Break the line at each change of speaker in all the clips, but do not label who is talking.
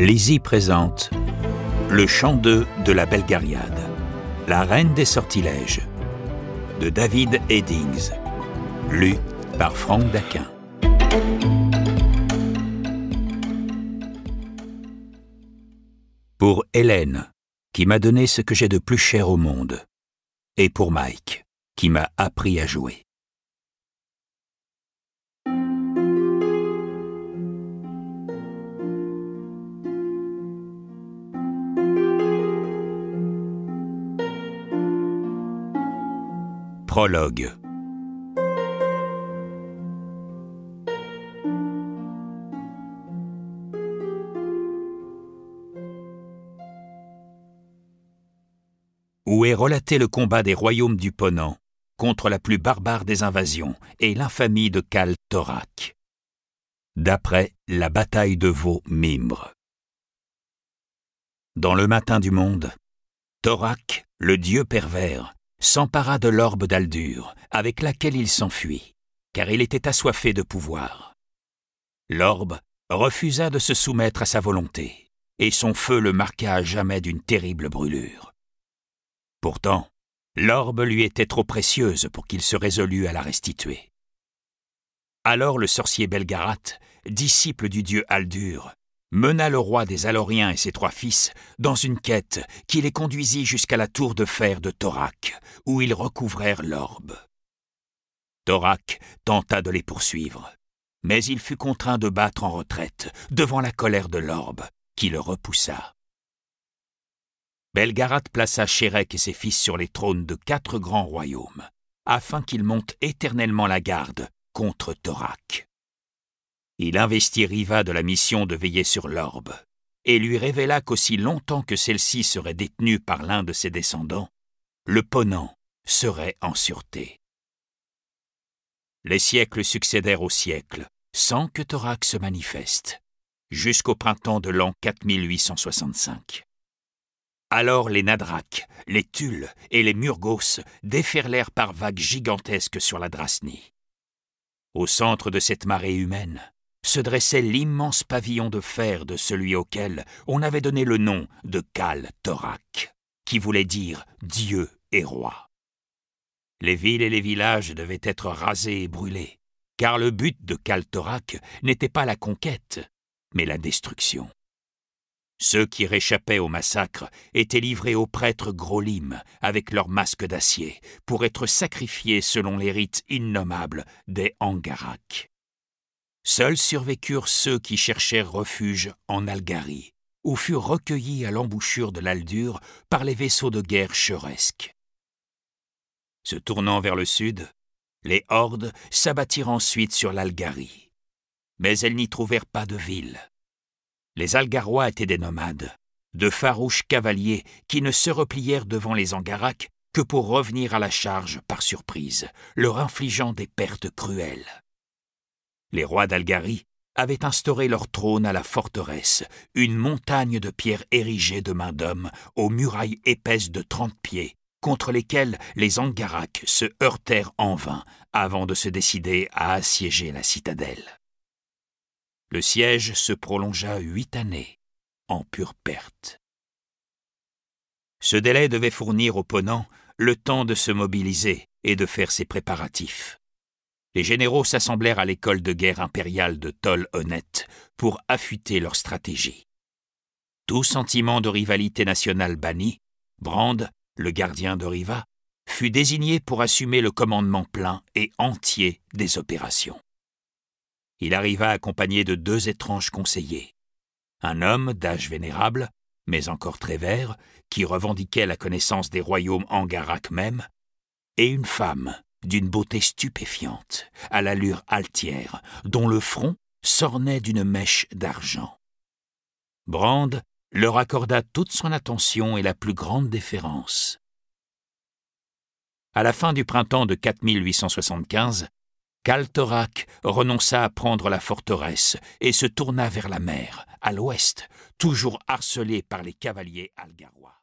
Lizzie présente Le chant 2 de la Belgariade, la reine des sortilèges, de David Eddings, lu par Franck Daquin. Pour Hélène, qui m'a donné ce que j'ai de plus cher au monde, et pour Mike, qui m'a appris à jouer. Prologue. Où est relaté le combat des royaumes du Ponant contre la plus barbare des invasions et l'infamie de Kal Torak. D'après la bataille de Vaux-Mimbre. Dans le matin du monde, Torak, le dieu pervers, s'empara de l'orbe d'Aldur, avec laquelle il s'enfuit, car il était assoiffé de pouvoir. L'orbe refusa de se soumettre à sa volonté, et son feu le marqua à jamais d'une terrible brûlure. Pourtant, l'orbe lui était trop précieuse pour qu'il se résolût à la restituer. Alors le sorcier Belgarath, disciple du dieu Aldur, mena le roi des Aloriens et ses 3 fils dans une quête qui les conduisit jusqu'à la tour de fer de Torak, où ils recouvrèrent l'orbe. Torak tenta de les poursuivre, mais il fut contraint de battre en retraite devant la colère de l'orbe, qui le repoussa. Belgarath plaça Shérek et ses fils sur les trônes de 4 grands royaumes, afin qu'ils montent éternellement la garde contre Torak. Il investit Riva de la mission de veiller sur l'orbe, et lui révéla qu'aussi longtemps que celle-ci serait détenue par l'un de ses descendants, le Ponant serait en sûreté. Les siècles succédèrent aux siècles, sans que Torak se manifeste, jusqu'au printemps de l'an 4865. Alors les Nadraks, les Thules et les Murgos déferlèrent par vagues gigantesques sur la Drasnie. Au centre de cette marée humaine se dressait l'immense pavillon de fer de celui auquel on avait donné le nom de Kal Torak, qui voulait dire Dieu et roi. Les villes et les villages devaient être rasés et brûlés, car le but de Kal Torak n'était pas la conquête, mais la destruction. Ceux qui réchappaient au massacre étaient livrés aux prêtres Grolim avec leurs masques d'acier pour être sacrifiés selon les rites innommables des Angarak. Seuls survécurent ceux qui cherchèrent refuge en Algarie, où furent recueillis à l'embouchure de l'Aldur par les vaisseaux de guerre cheuresques. Se tournant vers le sud, les hordes s'abattirent ensuite sur l'Algarie. Mais elles n'y trouvèrent pas de ville. Les Algarois étaient des nomades, de farouches cavaliers qui ne se replièrent devant les Angarak que pour revenir à la charge par surprise, leur infligeant des pertes cruelles. Les rois d'Algarie avaient instauré leur trône à la forteresse, une montagne de pierres érigées de main d'homme aux murailles épaisses de 30 pieds, contre lesquelles les Angarak se heurtèrent en vain avant de se décider à assiéger la citadelle. Le siège se prolongea 8 années, en pure perte. Ce délai devait fournir au Ponant le temps de se mobiliser et de faire ses préparatifs. Les généraux s'assemblèrent à l'école de guerre impériale de Tol-Honnet pour affûter leur stratégie. Tout sentiment de rivalité nationale banni, Brand, le gardien de Riva, fut désigné pour assumer le commandement plein et entier des opérations. Il arriva accompagné de 2 étranges conseillers. Un homme d'âge vénérable, mais encore très vert, qui revendiquait la connaissance des royaumes Angarak même, et une femme d'une beauté stupéfiante, à l'allure altière, dont le front s'ornait d'une mèche d'argent. Brand leur accorda toute son attention et la plus grande déférence. À la fin du printemps de 4875, Kal Torak renonça à prendre la forteresse et se tourna vers la mer, à l'ouest, toujours harcelé par les cavaliers algarois.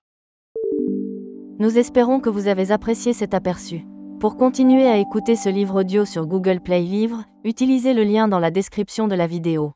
Nous espérons que vous avez apprécié cet aperçu. Pour continuer à écouter ce livre audio sur Google Play Livres, utilisez le lien dans la description de la vidéo.